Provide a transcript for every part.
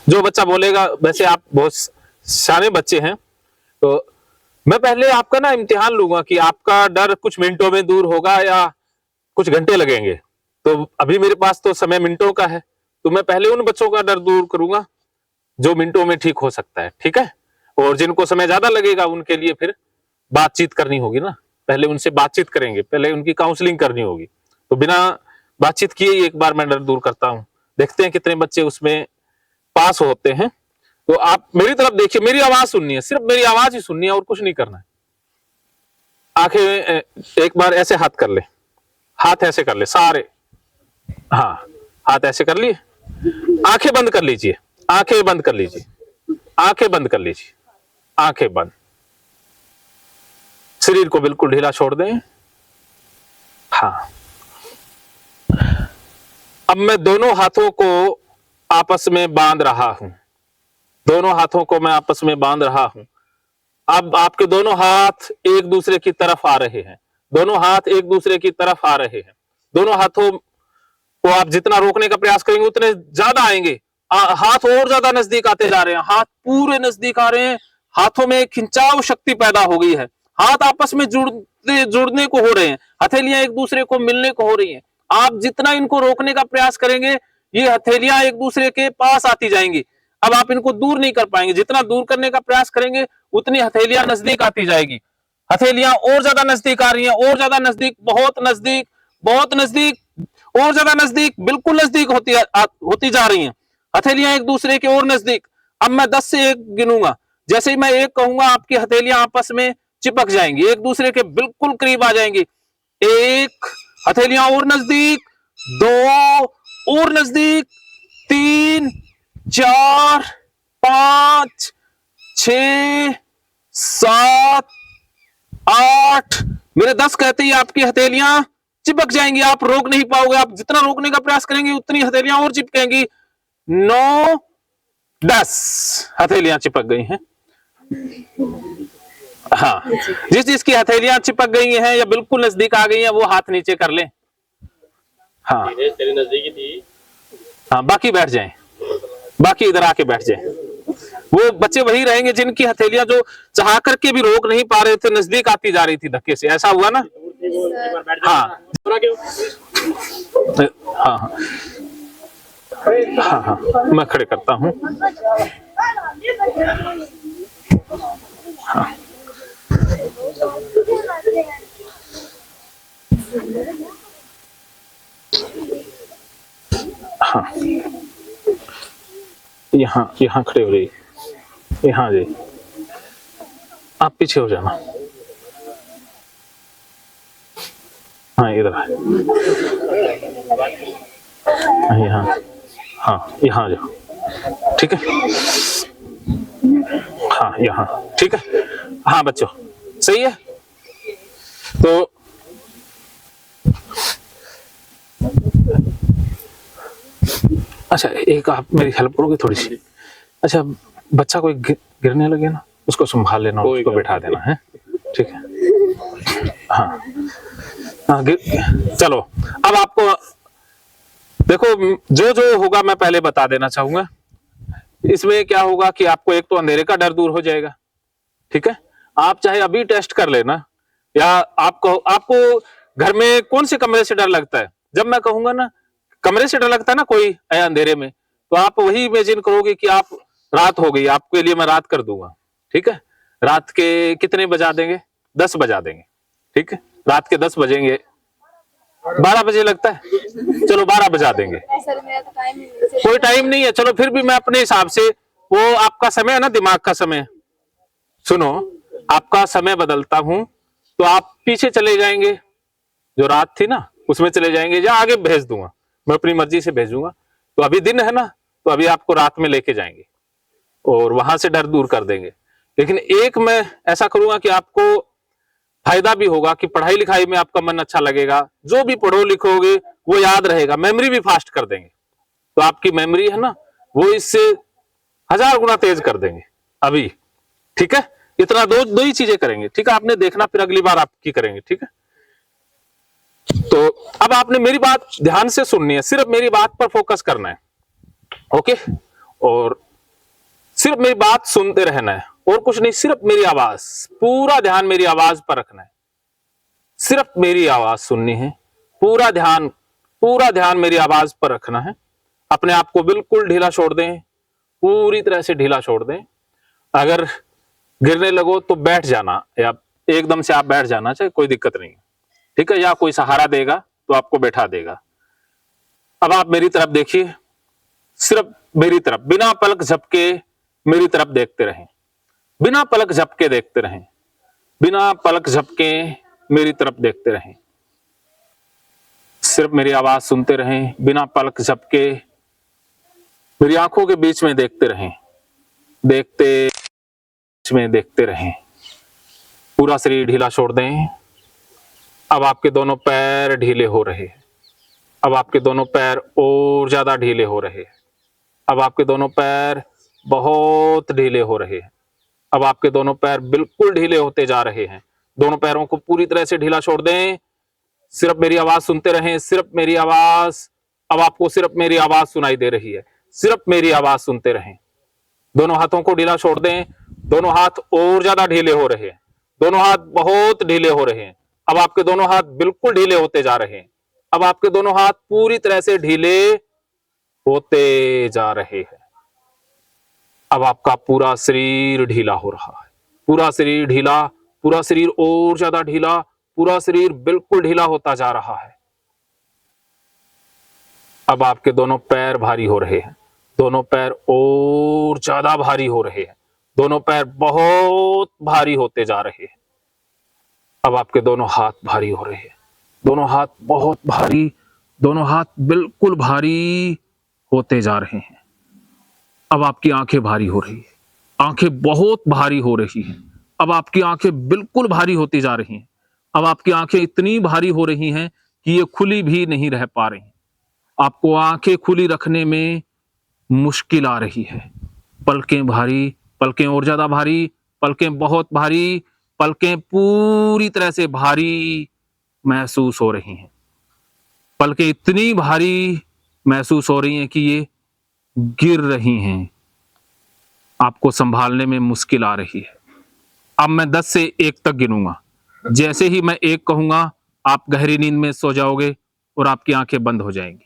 जो बच्चा बोलेगा, वैसे आप बहुत शाने बच्चे हैं, तो मैं पहले आपका ना इम्तिहान लूंगा कि आपका डर कुछ मिनटों में दूर होगा या कुछ घंटे लगेंगे। तो अभी मेरे पास तो समय मिनटों का है, तो मैं पहले उन बच्चों का डर दूर करूंगा जो मिनटों में ठीक हो सकता है, ठीक है। और जिनको समय ज्यादा लगेगा उनके लिए फिर बातचीत करनी होगी ना, पहले उनसे बातचीत करेंगे, पहले उनकी काउंसलिंग करनी होगी। तो बिना बातचीत किए ही एक बार मैं डर दूर करता हूं। देखते हैं कितने बच्चे उसमें पास होते हैं। तो आप मेरी तरफ देखिए, मेरी आवाज सुननी है, सिर्फ मेरी आवाज ही सुननी है और कुछ नहीं करना है। आंखें एक बार ऐसे हाथ कर ले, हाथ ऐसे कर ले सारे, हाँ हाथ ऐसे कर लिए, आंखें बंद कर लीजिए, आंखें बंद कर लीजिए, आंखें बंद कर लीजिए, आंखें बंद। शरीर को बिल्कुल ढीला छोड़ दें। हाँ, अब मैं दोनों हाथों को आपस में बांध रहा हूं, दोनों हाथों को मैं आपस में बांध रहा हूं। अब आपके दोनों हाथ एक दूसरे की तरफ आ रहे हैं, दोनों हाथ एक दूसरे की तरफ आ रहे हैं। दोनों हाथों को आप जितना रोकने का प्रयास करेंगे उतने ज्यादा आएंगे। हाथ और ज्यादा नजदीक आते जा रहे हैं, हाथ पूरे नजदीक आ रहे हैं, हाथों में खिंचाव शक्ति पैदा हो गई है, हाथ आपस में जुड़ने को हो रहे हैं, हथेलियां एक दूसरे को मिलने को हो रही हैं। आप जितना इनको रोकने का प्रयास करेंगे ये हथेलियां एक दूसरे के पास आती जाएंगी। अब आप इनको दूर नहीं कर पाएंगे, जितना दूर करने का प्रयास करेंगे उतनी हथेलियां नजदीक आती जाएगी। हथेलियां और ज्यादा नजदीक आ रही हैं, और ज्यादा नजदीक, बहुत नजदीक, बहुत नजदीक, और ज्यादा नजदीक, बिल्कुल नजदीक होती जा रही हैं हथेलियां एक दूसरे के और नजदीक। अब मैं 10 से 1 गिनूंगा, जैसे ही मैं 1 कहूंगा आपकी हथेलियां आपस में चिपक जाएंगी, एक दूसरे के बिल्कुल करीब आ जाएंगी। 1, हथेलियां और नजदीक, 2 और नजदीक, 3, 4, 5, 6, 7, 8। मेरे 10 कहते ही आपकी हथेलियां चिपक जाएंगी, आप रोक नहीं पाओगे। आप जितना रोकने का प्रयास करेंगे उतनी हथेलियां और चिपकेंगी। 9, 10 हथेलियां चिपक गई हैं। हाँ, जिसकी हथेलियां चिपक गई हैं या बिल्कुल नजदीक आ गई हैं वो हाथ नीचे कर लें। हाँ तेरी नजदीकी थी। हाँ, बाकी बैठ जाएं, बाकी इधर आके बैठ जाएं। वो बच्चे वही रहेंगे जिनकी हथेलियां जो चाह करके भी रोक नहीं पा रहे थे, नजदीक आती जा रही थी धक्के से। ऐसा हुआ ना? हाँ हाँ हाँ हाँ, मैं खड़े करता हूँ। हाँ हाँ, यहाँ यहाँ खड़े हो जाइए, यहाँ आ जाइए, आप पीछे हो जाना। हाँ इधर आए, यहाँ, हाँ यहाँ आ जाओ, ठीक है। हाँ यहाँ, ठीक है। हाँ बच्चों सही है। तो अच्छा, एक आप मेरी हेल्प करोगे थोड़ी सी? अच्छा, बच्चा कोई गिरने लगे ना, उसको संभाल लेना, उसको बैठा देना है, ठीक है। हाँ हाँ, चलो अब आपको देखो, जो जो होगा मैं पहले बता देना चाहूंगा। इसमें क्या होगा कि आपको एक तो अंधेरे का डर दूर हो जाएगा, ठीक है। आप चाहे अभी टेस्ट कर लेना, या आपको घर में कौन से कमरे से डर लगता है? जब मैं कहूंगा ना कमरे से डर लगता है ना कोई अंधेरे में, तो आप वही इमेजिन करोगे कि आप रात हो गई, आपके लिए मैं रात कर दूंगा, ठीक है। रात के कितने बजा देंगे? 10 बजा देंगे, ठीक है। रात के 10 बजेंगे, 12 बजे लगता है, चलो 12 बजा देंगे। कोई टाइम नहीं है, चलो फिर भी मैं अपने हिसाब से, वो आपका समय है ना, दिमाग का समय। सुनो, आपका समय बदलता हूं तो आप पीछे चले जाएंगे, जो रात थी ना उसमें चले जाएंगे, या आगे भेज दूंगा, मैं अपनी मर्जी से भेजूंगा। तो अभी दिन है ना, तो अभी आपको रात में लेके जाएंगे और वहां से डर दूर कर देंगे। लेकिन एक मैं ऐसा करूंगा कि आपको फायदा भी होगा, कि पढ़ाई लिखाई में आपका मन अच्छा लगेगा, जो भी पढ़ो लिखोगे वो याद रहेगा, मेमोरी भी फास्ट कर देंगे। तो आपकी मेमोरी है ना, वो इससे 1000 गुना तेज कर देंगे अभी, ठीक है। इतना दो ही चीजें करेंगे, ठीक है। आपने देखना, फिर अगली बार आपकी करेंगे, ठीक है। तो अब आपने मेरी बात ध्यान से सुननी है, सिर्फ मेरी बात पर फोकस करना है, ओके। और सिर्फ मेरी बात सुनते रहना है और कुछ नहीं, सिर्फ मेरी आवाज, पूरा ध्यान मेरी आवाज पर रखना है, सिर्फ मेरी आवाज सुननी है, पूरा ध्यान मेरी आवाज पर रखना है। अपने आप को बिल्कुल ढीला छोड़ दें, पूरी तरह से ढीला छोड़ दें। अगर गिरने लगो तो बैठ जाना, या एकदम से आप बैठ जाना, चाहे कोई दिक्कत नहीं, ठीक है, या कोई सहारा देगा तो आपको बैठा देगा। अब आप मेरी तरफ देखिए, सिर्फ मेरी तरफ, बिना पलक झपके मेरी तरफ देखते रहें, बिना पलक झपके देखते रहें, बिना पलक झपके मेरी तरफ देखते रहें। सिर्फ मेरी आवाज सुनते रहें, बिना पलक झपके मेरी आंखों के बीच में देखते रहें, देखते रहें। पूरा शरीर ढीला छोड़ दें। अब आपके दोनों पैर ढीले हो रहे हैं। अब आपके दोनों पैर और ज्यादा ढीले हो रहे हैं। अब आपके दोनों पैर बहुत ढीले हो रहे हैं। अब आपके दोनों पैर बिल्कुल ढीले होते जा रहे हैं। दोनों पैरों को पूरी तरह से ढीला छोड़ दें। सिर्फ मेरी आवाज सुनते रहें, सिर्फ मेरी आवाज। अब आपको सिर्फ मेरी आवाज सुनाई दे रही है, सिर्फ मेरी आवाज सुनते रहें। दोनों हाथों को ढीला छोड़ दें। दोनों हाथ और ज्यादा ढीले हो रहे हैं, दोनों हाथ बहुत ढीले हो रहे हैं। अब आपके दोनों हाथ बिल्कुल ढीले होते जा रहे हैं। अब आपके दोनों हाथ पूरी तरह से ढीले होते जा रहे हैं। अब आपका पूरा शरीर ढीला हो रहा है, पूरा शरीर ढीला, पूरा शरीर और ज्यादा ढीला, पूरा शरीर बिल्कुल ढीला होता जा रहा है। अब आपके दोनों पैर भारी हो रहे हैं, दोनों पैर और ज्यादा भारी हो रहे हैं, दोनों पैर बहुत भारी होते जा रहे हैं। अब आपके दोनों हाथ भारी हो रहे हैं, दोनों हाथ बहुत भारी, दोनों हाथ बिल्कुल भारी होते जा रहे हैं। अब आपकी आंखें भारी हो रही है, आंखें बहुत भारी हो रही हैं। अब आपकी आंखें बिल्कुल भारी होती जा रही हैं। अब आपकी आंखें इतनी भारी हो रही हैं कि ये खुली भी नहीं रह पा रही। आपको आंखें खुली रखने में मुश्किल आ रही है। पलकें भारी, पलकें और ज्यादा भारी, पलकें बहुत भारी, पलकें पूरी तरह से भारी महसूस हो रही हैं। पलकें इतनी भारी महसूस हो रही हैं कि ये गिर रही हैं। आपको संभालने में मुश्किल आ रही है। अब मैं 10 से 1 तक गिनूंगा। जैसे ही मैं 1 कहूंगा, आप गहरी नींद में सो जाओगे और आपकी आंखें बंद हो जाएंगी।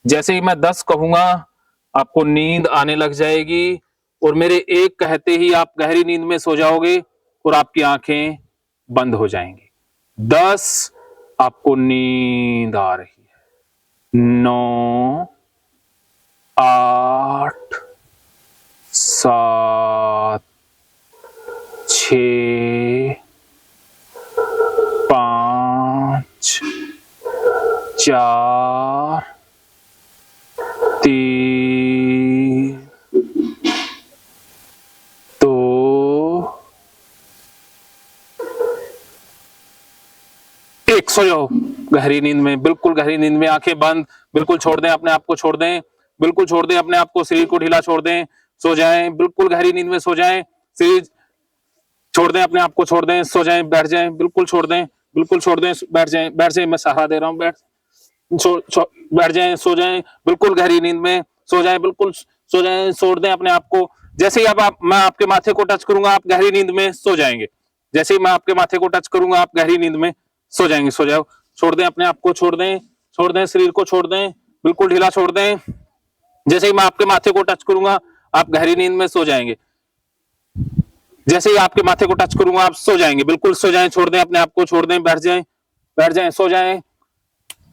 जैसे ही मैं 10 कहूंगा, आपको नींद आने लग जाएगी और मेरे 1 कहते ही आप गहरी नींद में सो जाओगे और आपकी आंखें बंद हो जाएंगी। 10, आपको नींद आ रही है। 9, 8, 7, 6, 5, 4, 3, 2, 1। सो जाओ गहरी नींद में, बिल्कुल गहरी नींद में, आंखें बंद, बिल्कुल छोड़ दें अपने आप को, छोड़ दें, बिल्कुल छोड़ दें अपने आप को, शरीर को ढीला छोड़ दें, सो जाएं, बिल्कुल गहरी नींद में सो जाएं, शरीर छोड़ दें अपने आप को, छोड़ दें, सो जाएं, बैठ जाएं, बिल्कुल छोड़ दें, बिल्कुल छोड़ दें, बैठ जाएं, बैठ जाएं, मैं सहारा दे रहा हूं, बैठ जाएं, सो जाएं, बिल्कुल गहरी नींद में सो जाएं, बिल्कुल सो जाएं, छोड़ दें अपने आप को। जैसे ही अब मैं आपके माथे को टच करूंगा, आप गहरी नींद में सो जाएंगे। जैसे ही मैं आपके माथे को टच करूंगा, आप गहरी नींद में सो जाएंगे। सो जाओ, छोड़ दें अपने आप को, छोड़ दें, छोड़ दें, शरीर को छोड़ दें, बिल्कुल ढीला छोड़ दें। जैसे ही मैं आपके माथे को टच करूंगा, आप गहरी नींद में सो जाएंगे। जैसे ही आपके माथे को टच करूंगा, आप सो जाएंगे, बिल्कुल सो जाएं, छोड़ दें अपने आप को, छोड़ दें, बैठ जाएं, बैठ जाएं, सो जाएं,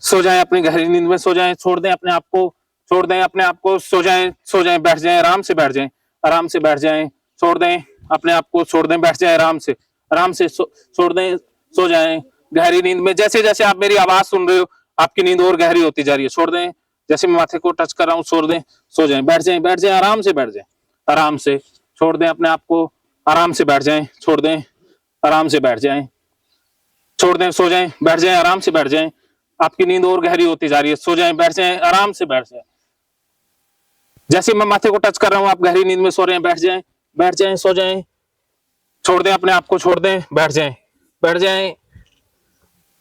सो जाएं, अपनी गहरी नींद में सो जाएं, छोड़ दें अपने आप को, छोड़ दें अपने आप को, सो जाएं, सो जाएं, बैठ जाएं, आराम से बैठ जाएं, आराम से बैठ जाएं, छोड़ दें अपने आप को, छोड़ दें, बैठ जाएं, आराम से, आराम से छोड़ दें, सो जाएं गहरी नींद में। जैसे जैसे आप मेरी आवाज सुन रहे हो, आपकी नींद और गहरी होती जा रही है। छोड़ दें, जैसे मैं माथे को टच कर रहा हूँ, छोड़ दें, सो जाएं, बैठ जाएं, बैठ जाएं, आराम से बैठ जाएं, आराम से, छोड़ दें अपने आप को, आराम से बैठ जाएं, छोड़ दें, आराम से बैठ जाएं, छोड़ दें, सो जाएं, बैठ जाएं, आराम से बैठ जाएं। आपकी नींद और गहरी होती जा रही है। सो जाएं, बैठ जाएं, आराम से बैठ जाएं। जैसे मैं माथे को टच कर रहा हूं, आप गहरी नींद में सो रहे हैं, बैठ जाएं, बैठ जाएं, सो जाएं, छोड़ दें अपने आप को, छोड़ दें, बैठ जाएं, बैठ जाएं,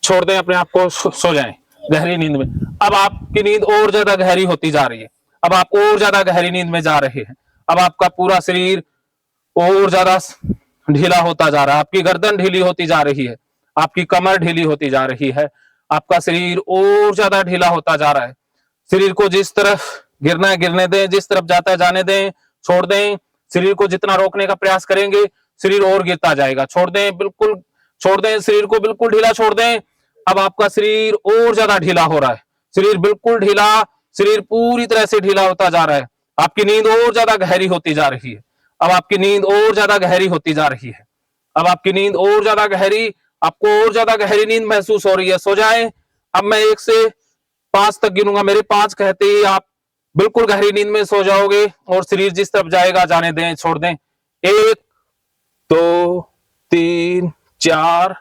छोड़ दें अपने आप को, सो जाएं गहरी नींद में। अब आपकी नींद और ज्यादा गहरी होती जा रही है। अब आप और ज्यादा गहरी नींद में जा रहे हैं। अब आपका पूरा शरीर और ज्यादा ढीला होता जा रहा है, आपकी गर्दन ढीली होती जा रही है, आपकी कमर ढीली होती जा रही है, आपका शरीर और ज्यादा ढीला होता जा रहा है। शरीर को जिस तरफ गिरना है गिरने दें, जिस तरफ जाता है जाने दें, छोड़ दें। शरीर को जितना रोकने का प्रयास करेंगे शरीर और गिरता जाएगा। छोड़ दें, बिल्कुल छोड़ दें, शरीर को बिल्कुल ढीला छोड़ दें। अब आपका शरीर और ज्यादा ढीला हो रहा है, शरीर बिल्कुल ढीला, शरीर पूरी तरह से ढीला होता जा रहा है। आपकी नींद और ज्यादा गहरी होती जा रही है। अब आपकी नींद और ज्यादा गहरी होती जा रही है। अब आपकी नींद और ज्यादा गहरी, आपको और ज्यादा गहरी नींद महसूस हो रही है। सो जाएं। अब मैं 1 से 5 तक गिनूंगा, मेरे 5 कहते ही आप बिल्कुल गहरी नींद में सो जाओगे और शरीर जिस तरफ जाएगा जाने दें, छोड़ दें। 1 2 3 4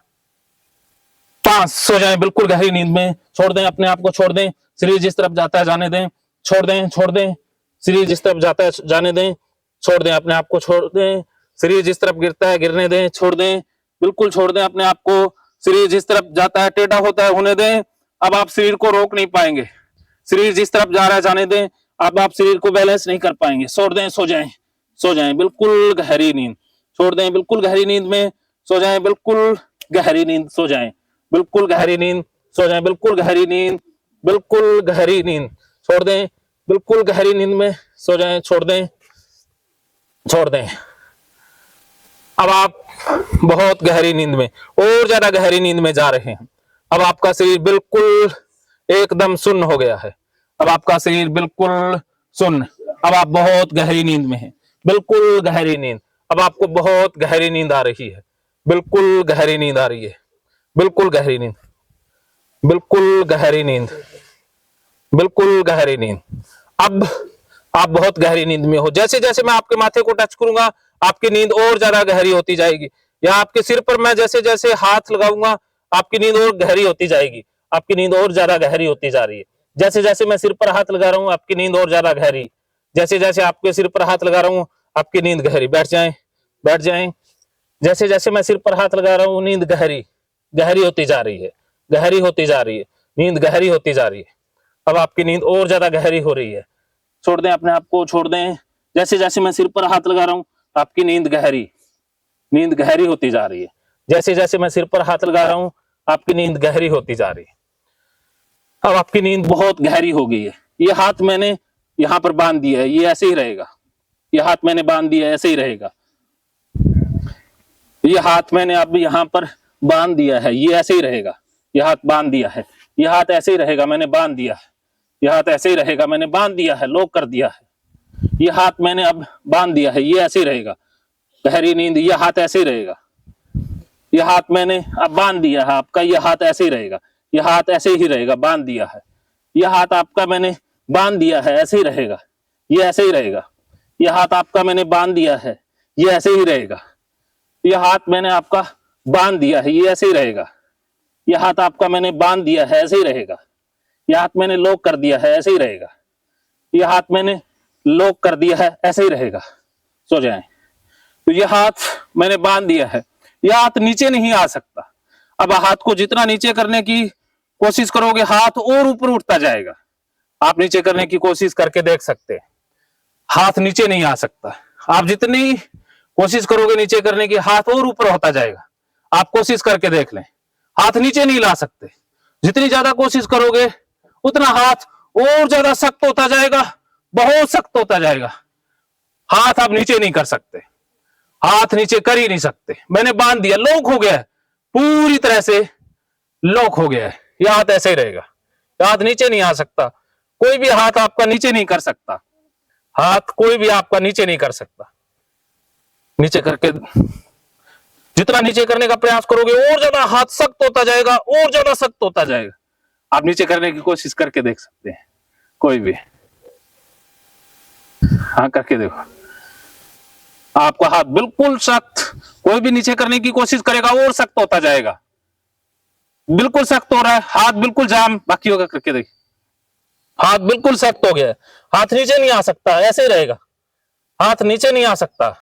5 सो जाएं बिल्कुल गहरी नींद में। छोड़ दें, अपने आप को छोड़ दें। शरीर जिस तरफ जाता है जाने दें, छोड़ दें, छोड़ दें। शरीर जिस तरफ जाता है जाने दें, छोड़ दें, अपने आप को छोड़ दें। शरीर जिस तरफ गिरता है गिरने दें, छोड़ दें, बिल्कुल छोड़ दें अपने आप को। शरीर जिस तरफ जाता है टेढ़ा होता है होने दें। अब आप शरीर को रोक नहीं पाएंगे, शरीर जिस तरफ जा रहा है जाने दें। अब आप शरीर को बैलेंस नहीं कर पाएंगे। छोड़ दें, सो जाएं, सो जाएं बिल्कुल गहरी नींद। छोड़ दें, बिल्कुल गहरी नींद में सो जाएं, बिल्कुल गहरी नींद सो जाएं, बिल्कुल गहरी नींद सो जाएं, बिल्कुल गहरी नींद, बिल्कुल गहरी नींद। छोड़ दें, बिल्कुल गहरी नींद में सो जाएं, छोड़ दें, छोड़ दें। अब आप बहुत गहरी नींद में, और ज्यादा गहरी नींद में जा रहे हैं। अब आपका शरीर बिल्कुल एकदम सुन्न हो गया है। अब आपका शरीर बिल्कुल सुन्न। अब आप बहुत गहरी नींद में हैं, बिल्कुल गहरी नींद। अब आपको बहुत गहरी नींद आ रही है, बिल्कुल गहरी नींद आ रही है, बिल्कुल गहरी नींद, बिल्कुल गहरी नींद, बिल्कुल गहरी नींद। अब आप बहुत गहरी नींद में हो। जैसे जैसे मैं आपके माथे को टच करूंगा आपकी नींद और ज्यादा गहरी होती जाएगी, या आपके सिर पर मैं जैसे जैसे हाथ लगाऊंगा आपकी नींद और गहरी होती जाएगी। आपकी नींद और ज्यादा गहरी होती जा रही है। जैसे जैसे मैं सिर पर हाथ लगा रहा हूं आपकी नींद और ज्यादा गहरी। जैसे जैसे आपके सिर पर हाथ लगा रहा हूं आपकी नींद गहरी। बैठ जाएं, बैठ जाएं। जैसे जैसे मैं सिर पर हाथ लगा रहा हूं नींद गहरी, गहरी होती जा रही है, गहरी होती जा रही है, नींद गहरी होती जा रही है। अब आपकी नींद और ज्यादा गहरी हो रही है। छोड़ दें, अपने आप को छोड़ दें। जैसे जैसे मैं सिर पर हाथ लगा रहा हूं आपकी नींद गहरी, नींद गहरी होती जा रही है। जैसे जैसे मैं सिर पर हाथ लगा रहा हूं आपकी नींद गहरी होती जा रही है। अब आपकी नींद बहुत गहरी हो गई है। ये हाथ मैंने यहां पर बांध दिया है, ये ऐसे ही रहेगा। ये हाथ मैंने बांध दिया है, ऐसे ही रहेगा। ये हाथ मैंने अब यहां पर बांध दिया है, ये ऐसे ही रहेगा। ये हाथ बांध दिया है, ये हाथ ऐसे ही रहेगा, मैंने बांध दिया है। ये हाथ ऐसे ही रहेगा, मैंने बांध दिया है, लॉक कर दिया है। ये हाथ मैंने अब बांध दिया है, ये ऐसे ही रहेगा। गहरी नींद, ये हाथ ऐसे ही रहेगा। ये हाथ मैंने अब बांध दिया है आपका, ये हाथ ऐसे ही रहेगा। ये हाथ ऐसे ही रहेगा, बांध दिया है। ये हाथ आपका मैंने बांध दिया है, ऐसे ही रहेगा। ये ऐसे ही रहेगा। ये हाथ आपका मैंने बांध दिया है, ये ऐसे ही रहेगा। ये हाथ मैंने आपका बांध दिया है, ये ऐसे ही रहेगा। ये हाथ आपका मैंने बांध दिया है, ऐसे ही रहेगा। ये हाथ मैंने लॉक कर दिया है, ऐसे ही रहेगा। ये हाथ मैंने लॉक कर दिया है, ऐसे ही रहेगा। सो जाएं। तो ये हाथ मैंने बांध दिया है, ये हाथ नीचे नहीं आ सकता। अब हाथ को जितना नीचे करने की कोशिश करोगे हाथ और ऊपर उठता जाएगा। आप नीचे करने की कोशिश करके देख सकते हैं, हाथ नीचे नहीं आ सकता। आप जितनी कोशिश करोगे नीचे करने की हाथ और ऊपर होता जाएगा। आप कोशिश करके देख लें, हाथ नीचे नहीं ला सकते। जितनी ज्यादा कोशिश करोगे उतना हाथ और ज्यादा सख्त होता जाएगा, बहुत सख्त होता जाएगा। हाथ आप नीचे नहीं कर सकते, हाथ नीचे कर ही नहीं सकते। मैंने बांध दिया, लॉक हो गया है, पूरी तरह से लॉक हो गया है। यह हाथ ऐसे ही रहेगा, हाथ नीचे नहीं आ सकता। कोई भी हाथ आपका नीचे नहीं कर सकता, हाथ कोई भी आपका नीचे नहीं कर सकता। नीचे करके जितना नीचे करने का प्रयास करोगे और ज्यादा हाथ सख्त होता जाएगा, और ज्यादा सख्त होता जाएगा। आप नीचे करने की कोशिश करके देख सकते हैं, कोई भी। हाँ, करके देखो। आपका हाथ बिल्कुल सख्त, कोई भी नीचे करने की कोशिश करेगा और सख्त होता जाएगा। बिल्कुल सख्त हो रहा है, हाथ बिल्कुल जाम, बाकी होगा करके देखिए। हाथ बिल्कुल सख्त हो गया है, हाथ नीचे नहीं आ सकता, ऐसे ही रहेगा। हाथ नीचे नहीं आ सकता।